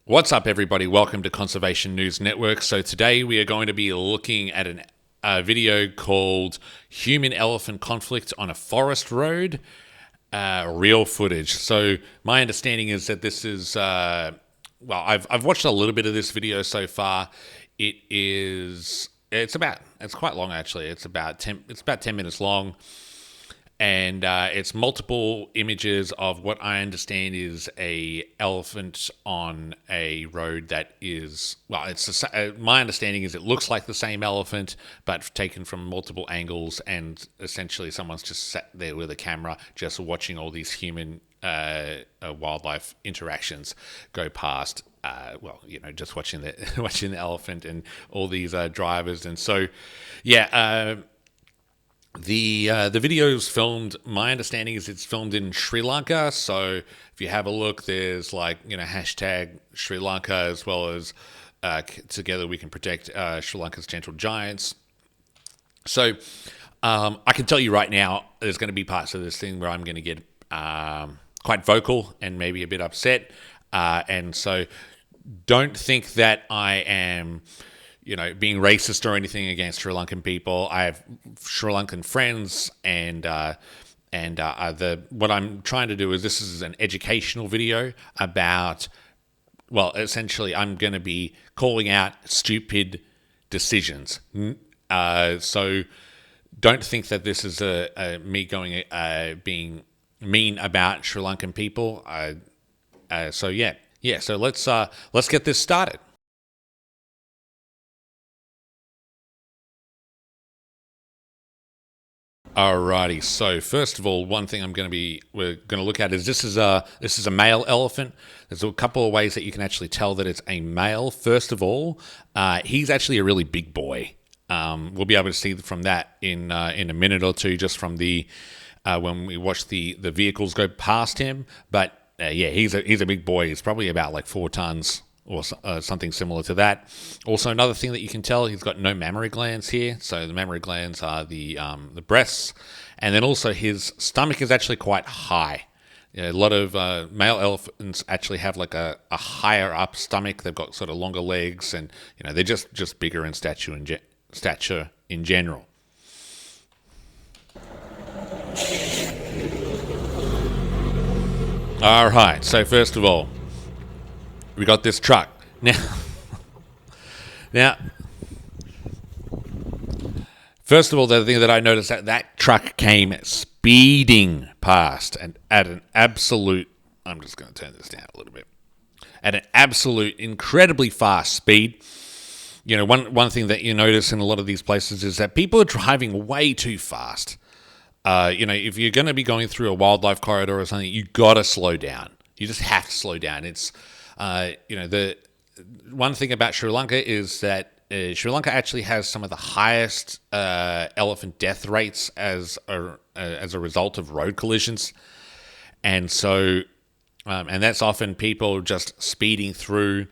What's up, everybody? Welcome to Conservation News Network. So today we are going to be looking at a video called Human-Elephant Conflict on a Forest Road, real footage. So my understanding is that this is, well, I've watched a little bit of this video so far. It's quite long actually. It's about 10 minutes long. And it's multiple images of what I understand is a elephant on a road that is, well, my understanding is it looks like the same elephant, but taken from multiple angles, and essentially someone's just sat there with a camera just watching all these human wildlife interactions go past. Just watching the elephant and all these drivers. And so, yeah, the video is filmed, my understanding is it's filmed in Sri Lanka. So if you have a look, there's hashtag Sri Lanka, as well as together we can protect Sri Lanka's gentle giants. So I can tell you right now, there's going to be parts of this thing where I'm going to get quite vocal and maybe a bit upset. And so don't think that I am being racist or anything against Sri Lankan people. I have Sri Lankan friends, and what I'm trying to do is, this is an educational video about, well, essentially I'm going to be calling out stupid decisions. So don't think that this is me being mean about Sri Lankan people. So let's get this started. Alrighty, so first of all, one thing we're going to look at is this is a male elephant. There's a couple of ways that you can actually tell that it's a male. First of all, he's actually a really big boy. We'll be able to see from that in a minute or two, just from the when we watch the vehicles go past him. But he's a big boy. He's probably about like 4 tons. Or something similar to that. Also, another thing that you can tell, he's got no mammary glands here. So the mammary glands are the breasts, and then also his stomach is actually quite high. A lot of male elephants actually have like a higher up stomach. They've got sort of longer legs, and they're just bigger in stature in general. All right. So first of all, we got this truck. Now, first of all, the thing that I noticed, that truck came speeding past, and at an absolute, I'm just going to turn this down a little bit, at an absolute incredibly fast speed. One thing that you notice in a lot of these places is that people are driving way too fast. If you're going to be going through a wildlife corridor or something, you got to slow down. You just have to slow down. It's the one thing about Sri Lanka is that Sri Lanka actually has some of the highest elephant death rates as a result of road collisions, and so and that's often people just speeding through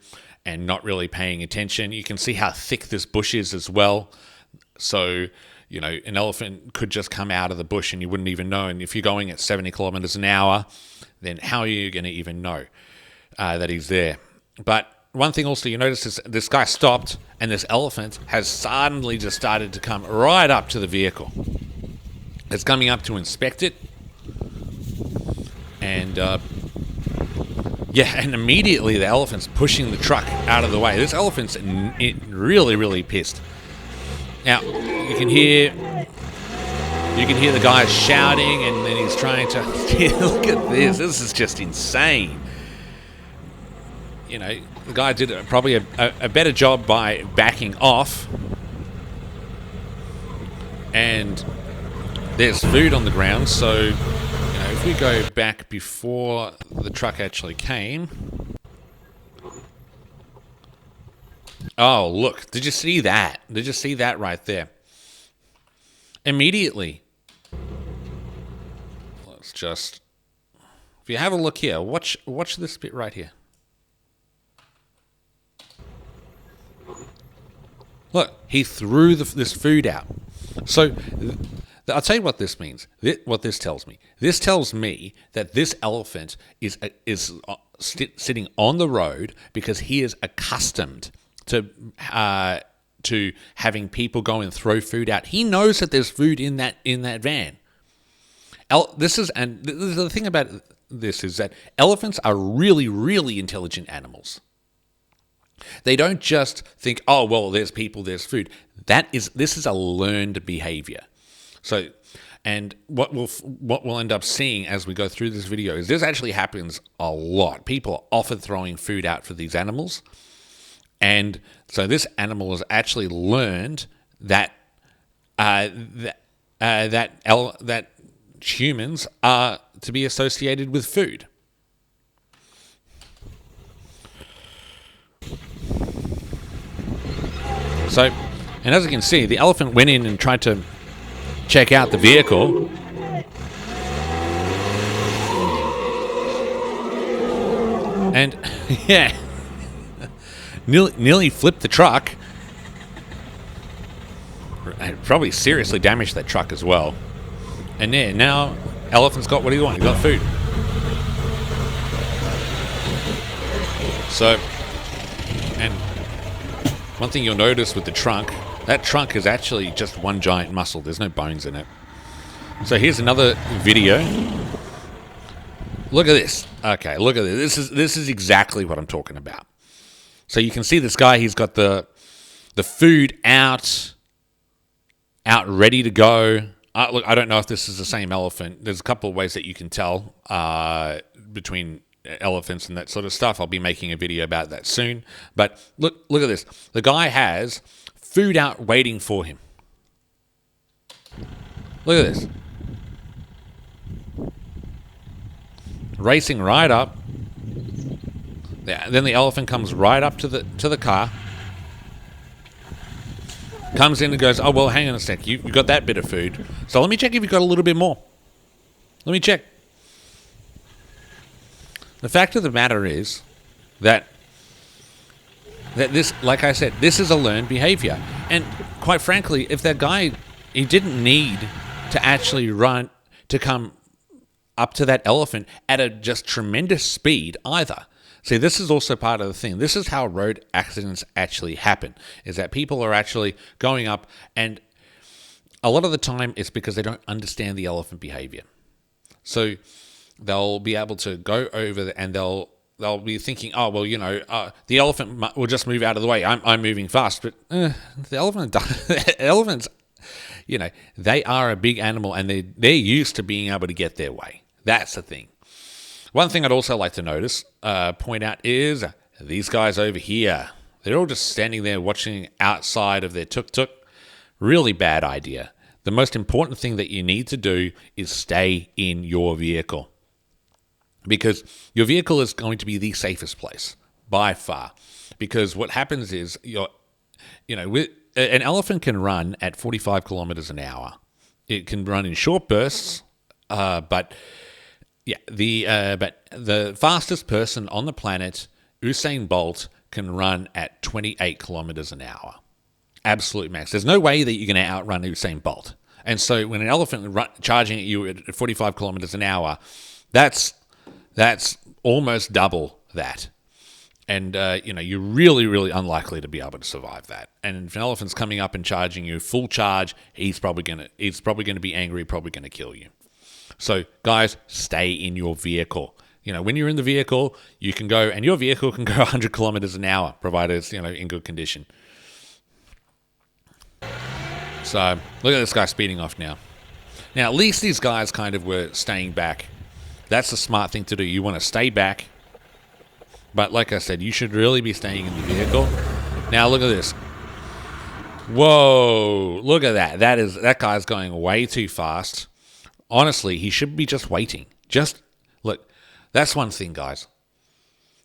and not really paying attention. You can see how thick this bush is as well. So an elephant could just come out of the bush and you wouldn't even know. And if you're going at 70 kilometers an hour, then how are you going to even know that he's there? But one thing also you notice is this guy stopped, and this elephant has suddenly just started to come right up to the vehicle. It's coming up to inspect it, and and immediately the elephant's pushing the truck out of the way. This elephant's really, really pissed. Now you can hear the guy shouting, and then he's trying to look at this. This is just insane. The guy did probably a better job by backing off. And there's food on the ground, so if we go back before the truck actually came. Oh, look, did you see that? Did you see that right there? Immediately. If you have a look here, watch this bit right here. Look, he threw this food out. So I'll tell you what this means. What this tells me. This tells me that this elephant is sitting on the road because he is accustomed to having people go and throw food out. He knows that there's food in that van. The thing about this is that elephants are really, really intelligent animals. They don't just think, oh, well, there's people, there's food. This is a learned behavior. So, and what we'll end up seeing as we go through this video is this actually happens a lot. People are often throwing food out for these animals. And so this animal has actually learned that that humans are to be associated with food. So, and as you can see, the elephant went in and tried to check out the vehicle. And, yeah, nearly flipped the truck. And probably seriously damaged that truck as well. And yeah, now elephant's got what he wants. He's got food. So, and one thing you'll notice with the trunk, that trunk is actually just one giant muscle. There's no bones in it. So here's another video. Look at this. Okay, look at this. This is exactly what I'm talking about. So you can see this guy. He's got the food out ready to go. Look, I don't know if this is the same elephant. There's a couple of ways that you can tell between elephants and that sort of stuff. I'll be making a video about that soon. But look at this. The guy has food out waiting for him. Look at this. Racing right up. Yeah, then the elephant comes right up to the car. Comes in and goes, oh, well, hang on a sec. You got that bit of food. So let me check if you've got a little bit more. Let me check. The fact of the matter is that this, like I said, this is a learned behavior. And quite frankly, if that guy, he didn't need to actually run to come up to that elephant at a just tremendous speed either. See, this is also part of the thing. This is how road accidents actually happen, is that people are actually going up, and a lot of the time it's because they don't understand the elephant behavior. So they'll be able to go over and they'll be thinking, oh, well, the elephant will just move out of the way. I'm moving fast. But the elephants, they are a big animal, and they're used to being able to get their way. That's the thing. One thing I'd also like to point out is these guys over here. They're all just standing there watching outside of their tuk-tuk. Really bad idea. The most important thing that you need to do is stay in your vehicle. Because your vehicle is going to be the safest place, by far. Because what happens is, an elephant can run at 45 kilometers an hour. It can run in short bursts, but the fastest person on the planet, Usain Bolt, can run at 28 kilometers an hour. Absolute max. There's no way that you're going to outrun Usain Bolt. And so when an elephant charging at you at 45 kilometers an hour, that's almost double that. And, you're really, really unlikely to be able to survive that. And if an elephant's coming up and charging you full charge, he's probably going to be angry, probably going to kill you. So, guys, stay in your vehicle. When you're in the vehicle, you can go, and your vehicle can go 100 kilometers an hour, provided it's, in good condition. So, look at this guy speeding off now. Now, at least these guys kind of were staying back. That's the smart thing to do. You want to stay back. But like I said, you should really be staying in the vehicle. Now, look at this. Whoa, look at that. That guy's going way too fast. Honestly, he should be just waiting. Just, look, that's one thing, guys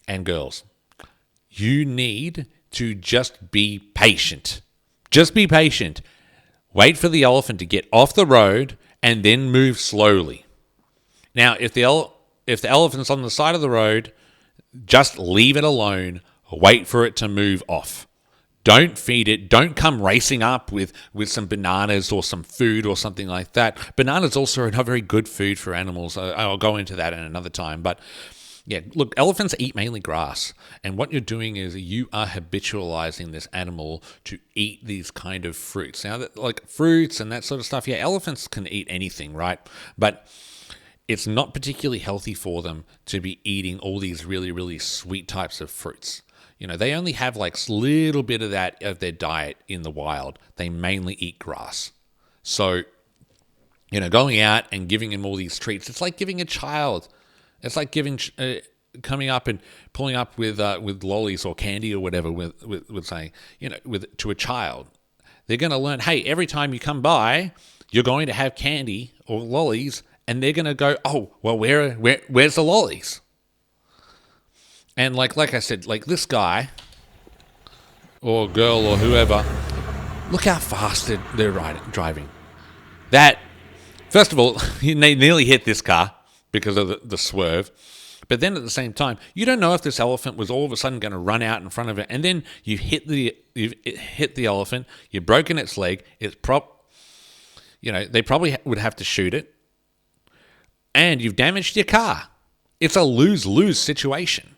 and girls. You need to just be patient. Just be patient. Wait for the elephant to get off the road and then move slowly. Now, if the elephant's on the side of the road, just leave it alone. Wait for it to move off. Don't feed it. Don't come racing up with some bananas or some food or something like that. Bananas also are not very good food for animals. I'll go into that in another time. But, Yeah, look, elephants eat mainly grass. And what you're doing is you are habitualizing this animal to eat these kind of fruits. Now, like fruits and that sort of stuff, yeah, elephants can eat anything, right? But it's not particularly healthy for them to be eating all these really, really sweet types of fruits. They only have like a little bit of that of their diet in the wild. They mainly eat grass. So, going out and giving them all these treats, it's like giving a child. It's like coming up and pulling up with lollies or candy or whatever with saying, to a child. They're going to learn, hey, every time you come by, you're going to have candy or lollies, and they're going to go, oh, well, where's the lollies? And like I said, like this guy or girl or whoever, look how fast they're driving. That, first of all, they nearly hit this car because of the swerve. But then at the same time, you don't know if this elephant was all of a sudden going to run out in front of it, and then you've hit the elephant, you've broken its leg. They probably would have to shoot it, and you've damaged your car. It's a lose-lose situation.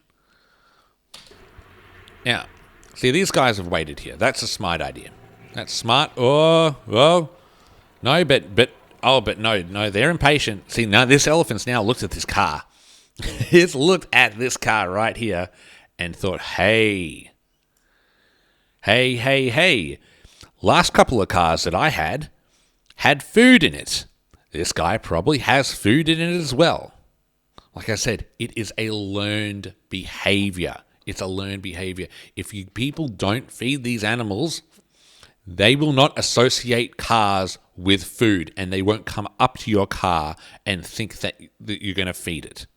Now, see, these guys have waited here. That's a smart idea. That's smart. No, no, they're impatient. See, now this elephant's now looked at this car. It's looked at this car right here and thought, hey, last couple of cars that I had food in it. This guy probably has food in it as well. Like I said, it is a learned behavior. It's a learned behavior. If people don't feed these animals, they will not associate cars with food, and they won't come up to your car and think that you're going to feed it.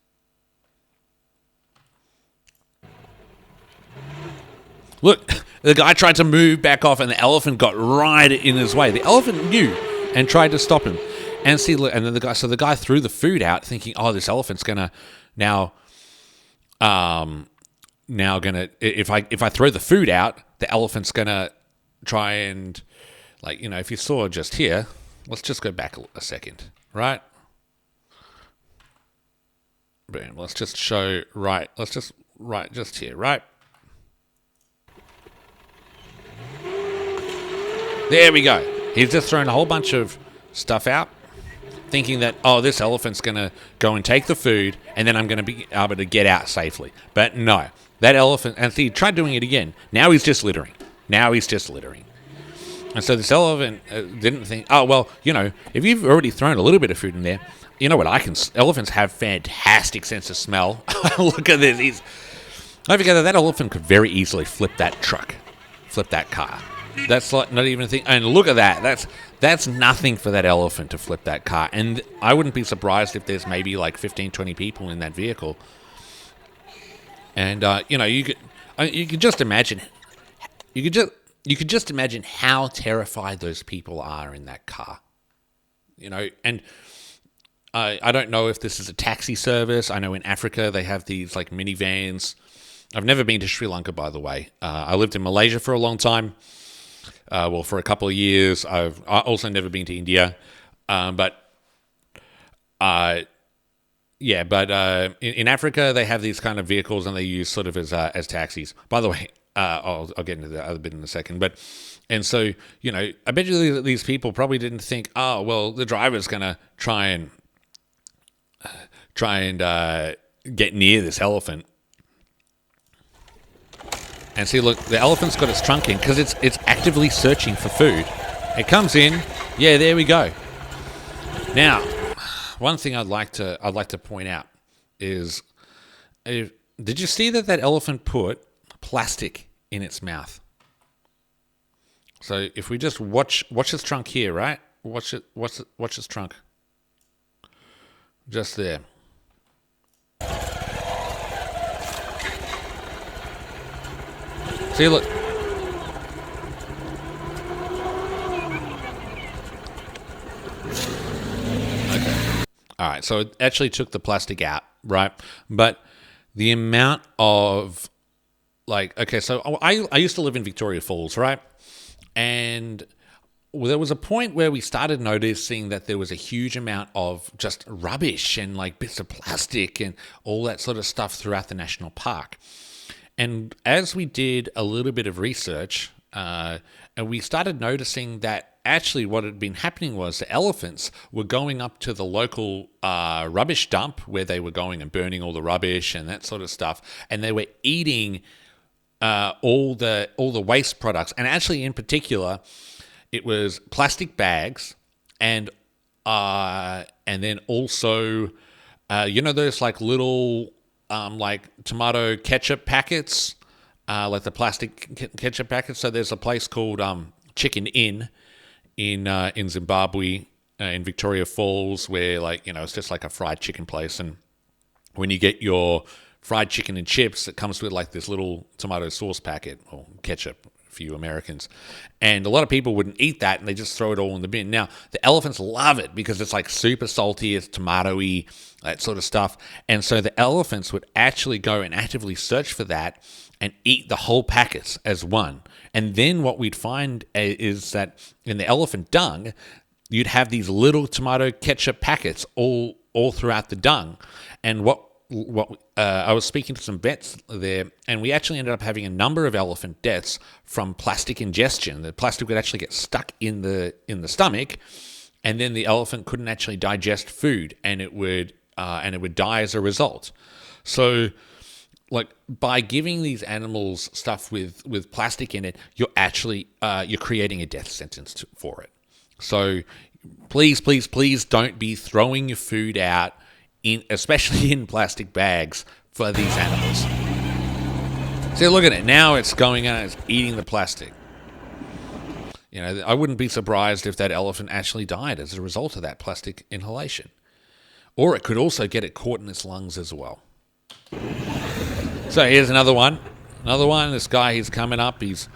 Look, the guy tried to move back off, and the elephant got right in his way. The elephant knew and tried to stop him. And see, look, and then the guy threw the food out, thinking, "Oh, this elephant's gonna now gonna if I throw the food out, the elephant's gonna try and if you saw just here, let's just go back a second, right? Boom. Let's just show right. Let's just just here, right? There we go. He's just thrown a whole bunch of stuff out, thinking that, oh, this elephant's going to go and take the food, and then I'm going to be able to get out safely. But no, that elephant, and see, he tried doing it again. Now he's just littering. And so this elephant didn't think, oh, well, if you've already thrown a little bit of food in there, you know what, elephants have fantastic sense of smell. Look at this. I figure that elephant could very easily flip that car. That's like not even a thing. And look at that. That's nothing for that elephant to flip that car. And I wouldn't be surprised if there's maybe like 15, 20 people in that vehicle. And you could just imagine. You could just imagine how terrified those people are in that car. And I don't know if this is a taxi service. I know in Africa they have these like minivans. I've never been to Sri Lanka, by the way. I lived in Malaysia for a long time. For a couple of years. I've also never been to India. In Africa, they have these kind of vehicles, and they use sort of as taxis. By the way, I'll get into the other bit in a second. And so, I bet you these people probably didn't think, oh, well, the driver's going to try and get near this elephant. And see, look, the elephant's got its trunk in because it's actively searching for food. It comes in, yeah, there we go. Now, one thing I'd like to point out is, did you see that elephant put plastic in its mouth? So if we just watch his trunk here, right? Watch his trunk. Just there. See, look. Okay. All right. So it actually took the plastic out, right? But the amount of so I used to live in Victoria Falls, right? And there was a point where we started noticing that there was a huge amount of just rubbish and like bits of plastic and all that sort of stuff throughout the national park. And as we did a little bit of research, and we started noticing that actually what had been happening was the elephants were going up to the local rubbish dump where they were going and burning all the rubbish and that sort of stuff, and they were eating all the waste products. And actually, in particular, it was plastic bags and then also those like little like tomato ketchup packets, like the plastic ketchup packets. So there's a place called Chicken Inn in Zimbabwe, in Victoria Falls, where it's just like a fried chicken place. And when you get your fried chicken and chips, it comes with like this little tomato sauce packet or ketchup for you Americans. And a lot of people wouldn't eat that and they just throw it all in the bin. Now, the elephants love it because it's like super salty, it's tomatoey, that sort of stuff. And so the elephants would actually go and actively search for that and eat the whole packets as one. And then what we'd find is that in the elephant dung, you'd have these little tomato ketchup packets all throughout the dung. And what I was speaking to some vets there, and we actually ended up having a number of elephant deaths from plastic ingestion. The plastic would actually get stuck in the stomach, and then the elephant couldn't actually digest food, and it would die as a result. So, like, by giving these animals stuff with plastic in it, you're actually you're creating a death sentence for it. So, please don't be throwing your food out, especially in plastic bags, for these animals. See, look at it. Now it's going out and it's eating the plastic. I wouldn't be surprised if that elephant actually died as a result of that plastic inhalation. Or it could also get it caught in its lungs as well. So here's another one. This guy, he's coming up. Is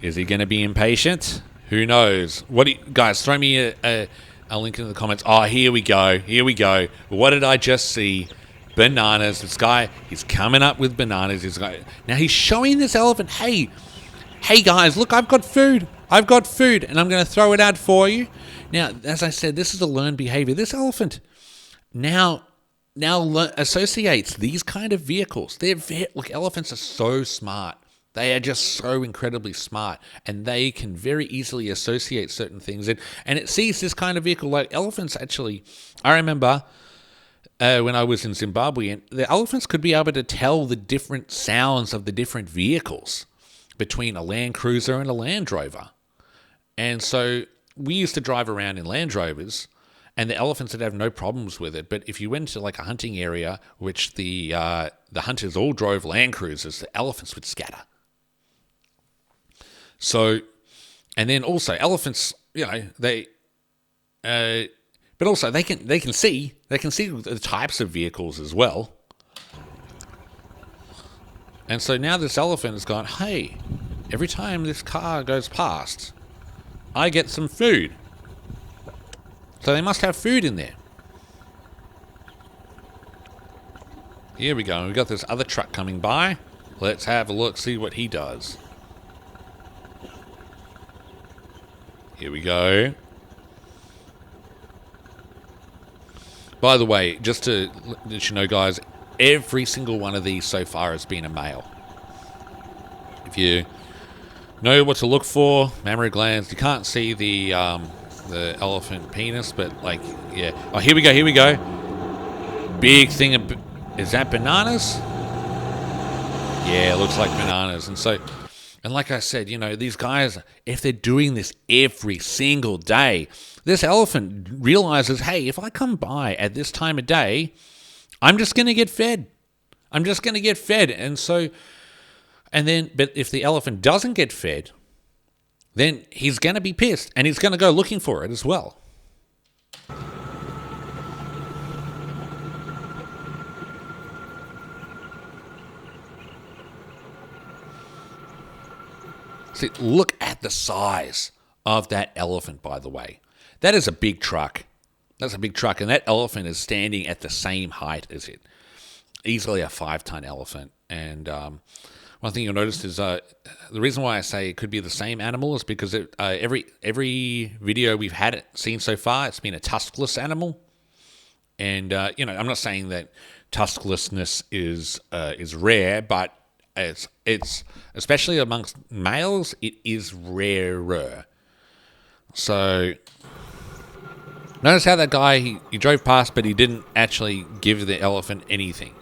he going to be impatient? Who knows? Guys, throw me a link in the comments. Oh, here we go. What did I just see? Bananas. This guy, he's coming up with bananas. Now he's showing this elephant, hey guys, look, I've got food, and I'm going to throw it out for you. Now, as I said, this is a learned behavior. This elephant now associates these kind of vehicles. Look, elephants are so smart. They are just so incredibly smart, and they can very easily associate certain things. And it sees this kind of vehicle. Like elephants, actually, I remember when I was in Zimbabwe, and the elephants could be able to tell the different sounds of the different vehicles between a Land Cruiser and a Land Rover. And so we used to drive around in Land Rovers, and the elephants would have no problems with it. But if you went to like a hunting area, which the hunters all drove Land Cruisers, the elephants would scatter. So, and then also elephants, but also they can see the types of vehicles as well. And so now this elephant has gone, hey, every time this car goes past, I get some food. So they must have food in there. Here we go. We've got this other truck coming by. Let's have a look, see what he does. Here we go. By the way, just to let you know, guys, every single one of these so far has been a male. If you know what to look for, mammary glands, you can't see the elephant penis, but yeah. Oh, here we go. Big thing of, is that bananas? Yeah, it looks like bananas. And like I said, these guys, if they're doing this every single day, this elephant realizes, hey, if I come by at this time of day, I'm just going to get fed. And then, but if the elephant doesn't get fed, then he's going to be pissed and he's going to go looking for it as well. See, look at the size of that elephant, by the way. That is a big truck. That's a big truck, and that elephant is standing at the same height as it. Easily a 5-ton elephant. And one thing you'll notice is the reason why I say it could be the same animal is because every video we've seen so far, it's been a tuskless animal. And I'm not saying that tusklessness is rare, but it's especially amongst males, it is rarer. So notice how that guy he drove past, but he didn't actually give the elephant anything,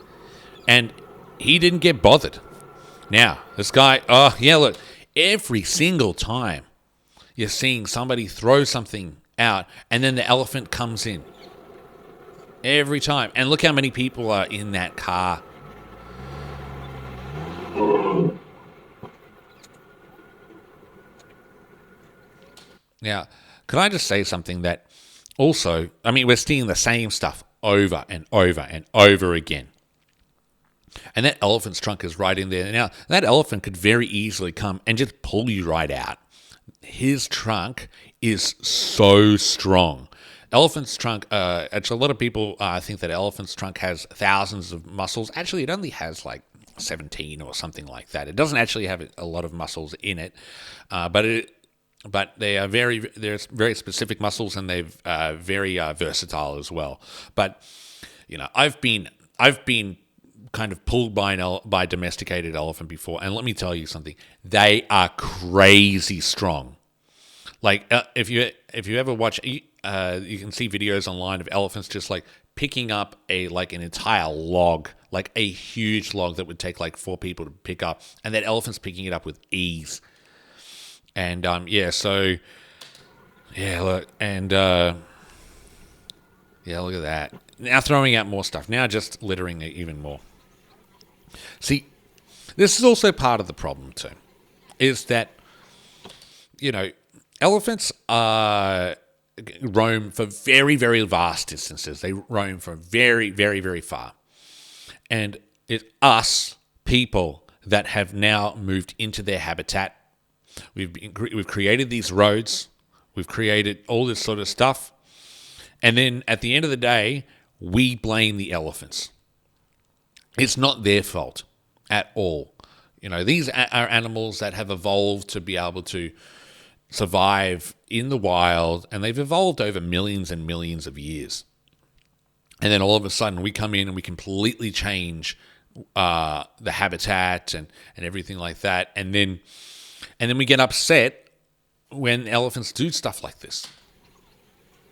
and he didn't get bothered. Now this guy, oh yeah, look, every single time you're seeing somebody throw something out, and then the elephant comes in. Every time. And look how many people are in that car. Now, could I just say something that also, I mean, we're seeing the same stuff over and over and over again. And that elephant's trunk is right in there. Now, that elephant could very easily come and just pull you right out. His trunk is so strong. Elephant's trunk, actually, a lot of people think that elephant's trunk has thousands of muscles. Actually, it only has like 17 or something like that. It doesn't actually have a lot of muscles in it, but they're very specific muscles, and they're very versatile as well. But I've been kind of pulled by domesticated elephant before, and let me tell you something: they are crazy strong. Like if you ever watch, you can see videos online of elephants just like picking up an entire log, like a huge log that would take like 4 people to pick up, and that elephant's picking it up with ease. And look, and look at that. Now throwing out more stuff. Now just littering it even more. See, this is also part of the problem too, is that elephants roam for very, very vast distances. They roam from very, very, very far. And it's us, people, that have now moved into their habitat. We've created these roads. We've created all this sort of stuff. And then at the end of the day, we blame the elephants. It's not their fault at all. These are animals that have evolved to be able to survive in the wild, and they've evolved over millions and millions of years. And then all of a sudden we come in and we completely change the habitat and everything like that. And then we get upset when elephants do stuff like this.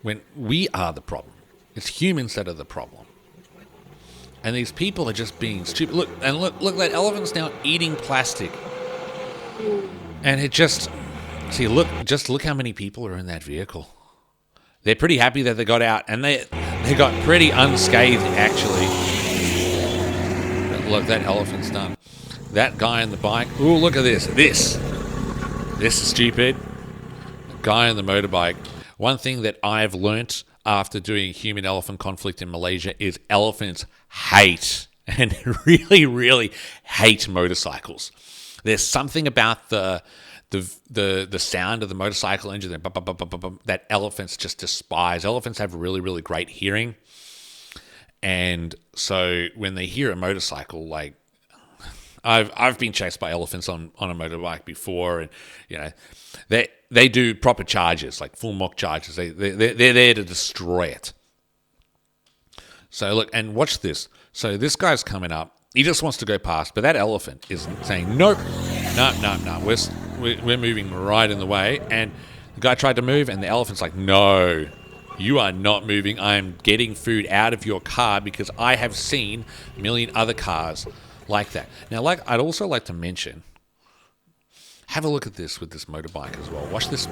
When we are the problem. It's humans that are the problem. And these people are just being stupid. Look, that elephant's now eating plastic. And it just... See, look how many people are in that vehicle. They're pretty happy that they got out, and they got pretty unscathed, actually. But look, that elephant's done. That guy on the bike. Ooh, look at this. This is stupid. The guy on the motorbike. One thing that I've learnt after doing human-elephant conflict in Malaysia is elephants hate, and really, really hate motorcycles. There's something about the sound of the motorcycle engine that elephants just despise. Elephants have really, really great hearing. And so when they hear a motorcycle, like I've been chased by elephants on a motorbike before, and they do proper charges, like full mock charges. They're there to destroy it. So look, and watch this. So this guy's coming up. He just wants to go past, but that elephant is saying, nope, no. We're moving right in the way. And the guy tried to move, and the elephant's like, no, you are not moving. I am getting food out of your car because I have seen a million other cars like that. Now, I'd also like to mention, have a look at this with this motorbike as well. Watch this.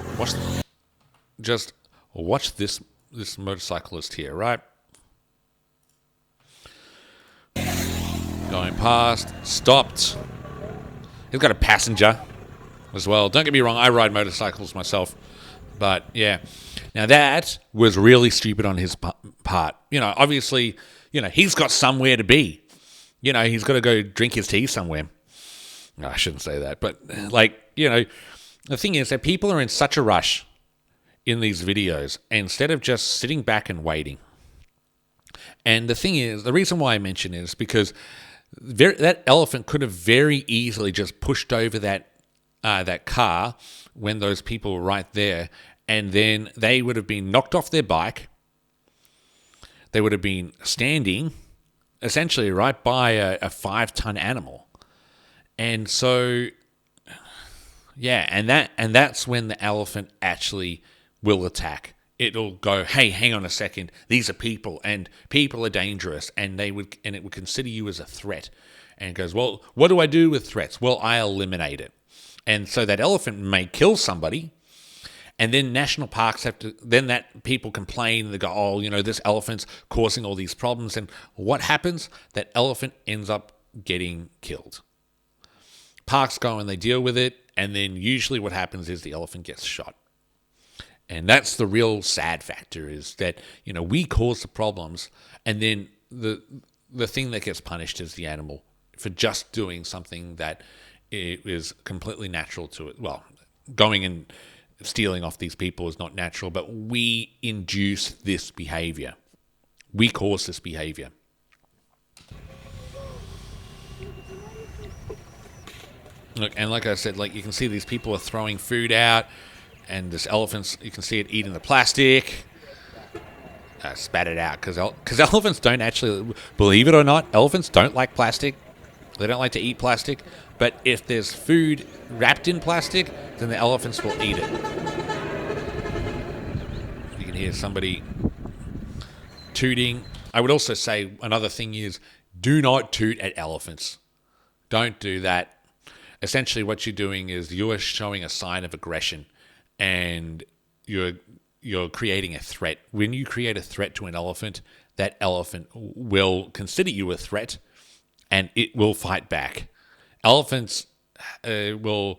Just watch this motorcyclist here, right? Going past, stopped. He's got a passenger as well. Don't get me wrong, I ride motorcycles myself. But yeah. Now that was really stupid on his part. Obviously, he's got somewhere to be. He's got to go drink his tea somewhere. No, I shouldn't say that. But the thing is that people are in such a rush in these videos instead of just sitting back and waiting. And the thing is, the reason why I mention it is because that elephant could have very easily just pushed over that car when those people were right there, and then they would have been knocked off their bike. They would have been standing essentially right by a 5-ton animal. And so, yeah, and that's when the elephant actually will attack. It'll go, hey, hang on a second, these are people, and people are dangerous, and it would consider you as a threat. And it goes, well, what do I do with threats? Well, I eliminate it. And so that elephant may kill somebody, and then national parks have to, then that people complain, they go, oh, this elephant's causing all these problems, and what happens? That elephant ends up getting killed. Parks go and they deal with it, and then usually what happens is the elephant gets shot. And that's the real sad factor, is that, we cause the problems, and then the thing that gets punished is the animal for just doing something that is completely natural to it. Well, going and stealing off these people is not natural, but we induce this behavior. We cause this behavior. Look, and like I said, you can see these people are throwing food out, and this elephant's, you can see it eating the plastic. Spat it out, because elephants don't actually, believe it or not, elephants don't like plastic. They don't like to eat plastic. But if there's food wrapped in plastic, then the elephants will eat it. You can hear somebody tooting. I would also say another thing is, do not toot at elephants. Don't do that. Essentially what you're doing is you're showing a sign of aggression, and you're creating a threat. When you create a threat to an elephant, that elephant will consider you a threat, and it will fight back. Elephants will,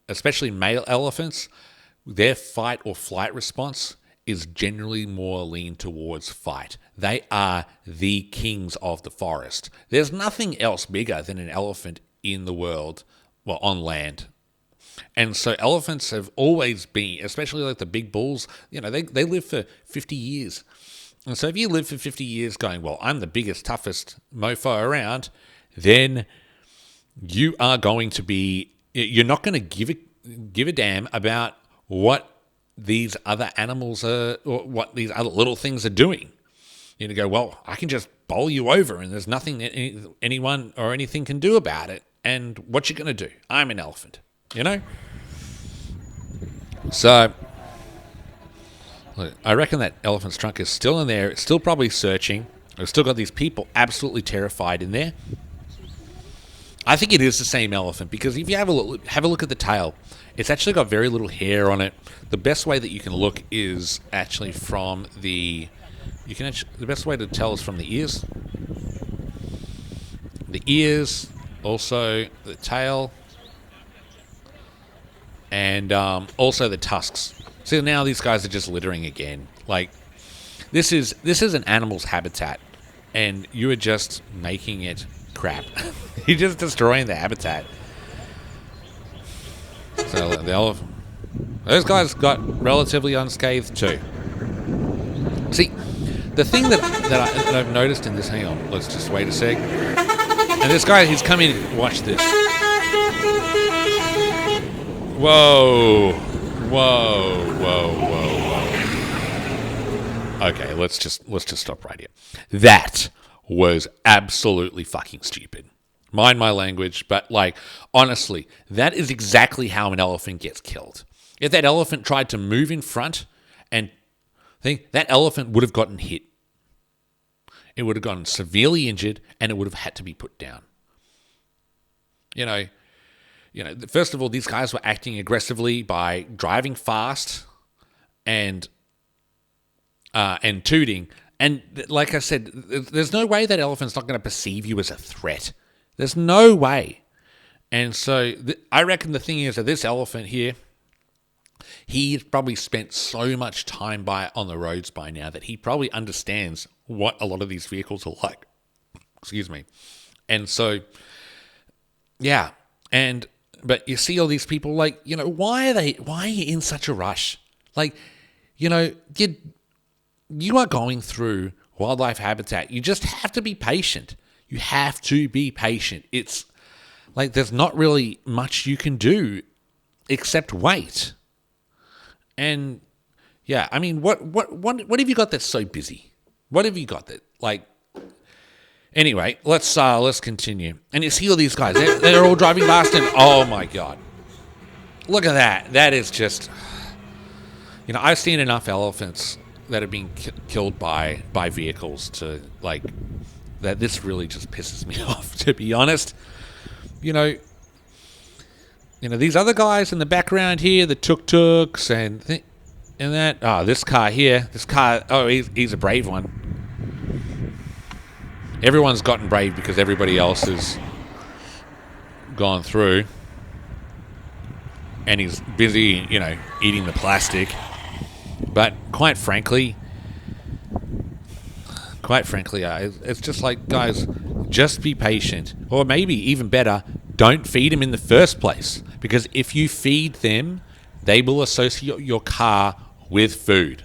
especially male elephants, their fight or flight response is generally more lean towards fight. They are the kings of the forest. There's nothing else bigger than an elephant in the world, well, on land. And so elephants have always been, especially like the big bulls, they live for 50 years. And so if you live for 50 years going, well, I'm the biggest, toughest mofo around, then you are going to be, you're not going to give a damn about what these other animals are, or what these other little things are doing. You go, well, I can just bowl you over, and there's nothing anyone or anything can do about it. And what you going to do? I'm an elephant, So, look, I reckon that elephant's trunk is still in there. It's still probably searching. We've still got these people absolutely terrified in there. I think it is the same elephant, because if you have a look at the tail, it's actually got very little hair on it. The best way that you can look is actually from the best way to tell is from the ears. The ears, also the tail, and also the tusks. So now these guys are just littering again. This is an animal's habitat, and you are just making it crap. You're just destroying the habitat. So those guys got relatively unscathed too. See, the thing that I've noticed in this, hang on, let's just wait a sec. And this guy, he's come in, watch this. Whoa. Okay, let's just stop right here. That was absolutely fucking stupid. Mind my language, but honestly, that is exactly how an elephant gets killed. If that elephant tried to move in front and that elephant would have gotten hit. It would have gotten severely injured, and it would have had to be put down. First of all, these guys were acting aggressively by driving fast and tooting. And like I said, there's no way that elephant's not going to perceive you as a threat. There's no way. And so I reckon the thing is that this elephant here, he's probably spent so much time on the roads by now that he probably understands what a lot of these vehicles are like. Excuse me. And so, yeah. But you see all these people why are you in such a rush? You are going through wildlife habitat. You just have to be patient. You have to be patient. It's like there's not really much you can do except wait. And yeah, I mean, what have you got that's so busy? What have you got that like? Anyway, let's continue. And you see all these guys. They're all driving past, and oh my god, look at that! That is just, I've seen enough elephants that have been killed by vehicles to like that. This really just pisses me off, to be honest. These other guys in the background here, the tuk-tuks and that. Oh, this car here. Oh, he's a brave one. Everyone's gotten brave because everybody else has gone through. And he's busy, eating the plastic. But quite frankly, it's just like, guys, just be patient. Or maybe even better, don't feed them in the first place. Because if you feed them, they will associate your car with food.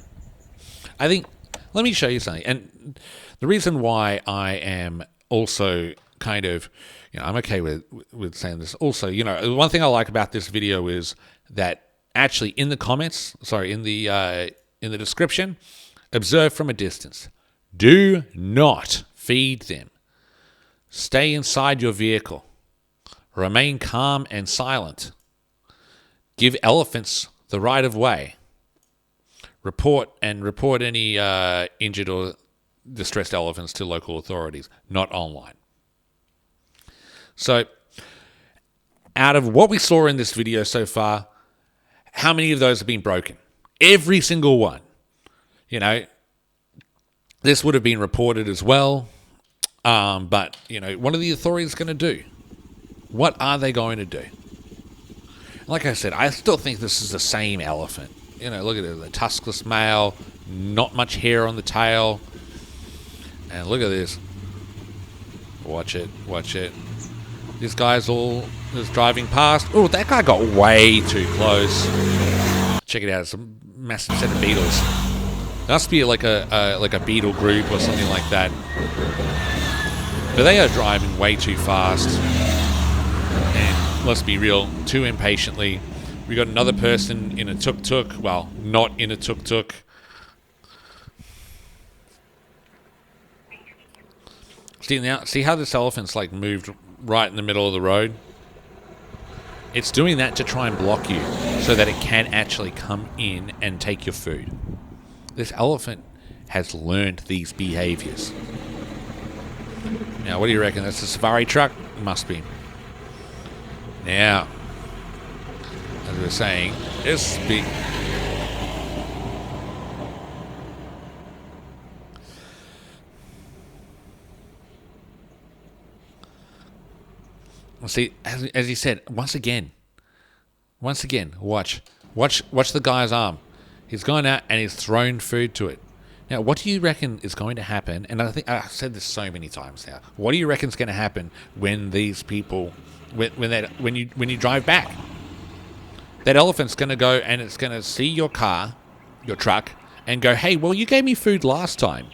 I think, let me show you something. And the reason why I am also kind of, I'm okay with saying this. Also, one thing I like about this video is that actually in the comments, in the description, observe from a distance. Do not feed them. Stay inside your vehicle. Remain calm and silent. Give elephants the right of way. Report any injured or distressed elephants to local authorities, not online. So, out of what we saw in this video so far, how many of those have been broken? Every single one. This would have been reported as well. But, what are the authorities going to do? What are they going to do? Like I said, I still think this is the same elephant. Look at it, the tuskless male, not much hair on the tail. And look at this. Watch it. This guy's all just driving past. Oh, that guy got way too close. Check it out, it's a massive set of beetles. It must be like a beetle group or something like that. But they are driving way too fast. And let's be real, too impatiently. We got another person in a tuk-tuk. Well, not in a tuk-tuk. See how this elephant's like moved right in the middle of the road? It's doing that to try and block you so that it can actually come in and take your food. This elephant has learned these behaviors. Now, what do you reckon? That's a safari truck? It must be. Now, as we were saying, this big... See, as he said, once again, watch the guy's arm. He's gone out and he's thrown food to it. Now, what do you reckon is going to happen? And I think I've said this so many times now. What do you reckon is going to happen when these people, when you drive back? That elephant's going to go and it's going to see your car, your truck, and go, "Hey, well, you gave me food last time.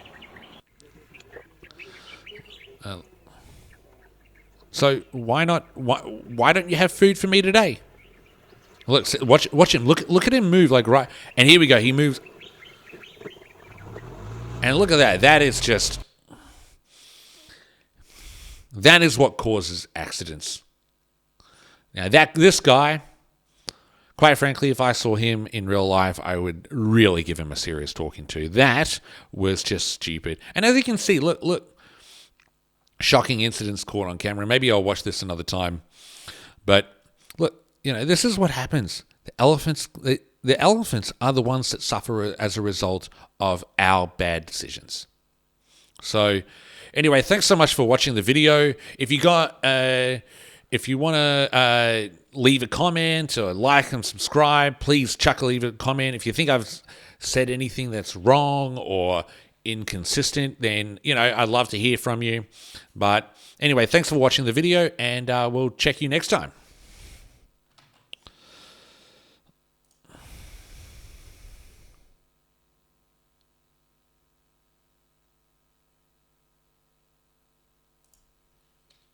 So why not? Why don't you have food for me today?" Look, watch him. Look at him move like right. And here we go. He moves. And look at that. That is what causes accidents. Now this guy, quite frankly, if I saw him in real life, I would really give him a serious talking to. That was just stupid. And as you can see, look. Shocking incidents caught on camera. Maybe I'll watch this another time. But look, this is what happens. The elephants are the ones that suffer as a result of our bad decisions. So anyway, thanks so much for watching the video. If you want to leave a comment or like and subscribe, please leave a comment. If you think I've said anything that's wrong or inconsistent, then I'd love to hear from you. But anyway, thanks for watching the video, and we'll check you next time.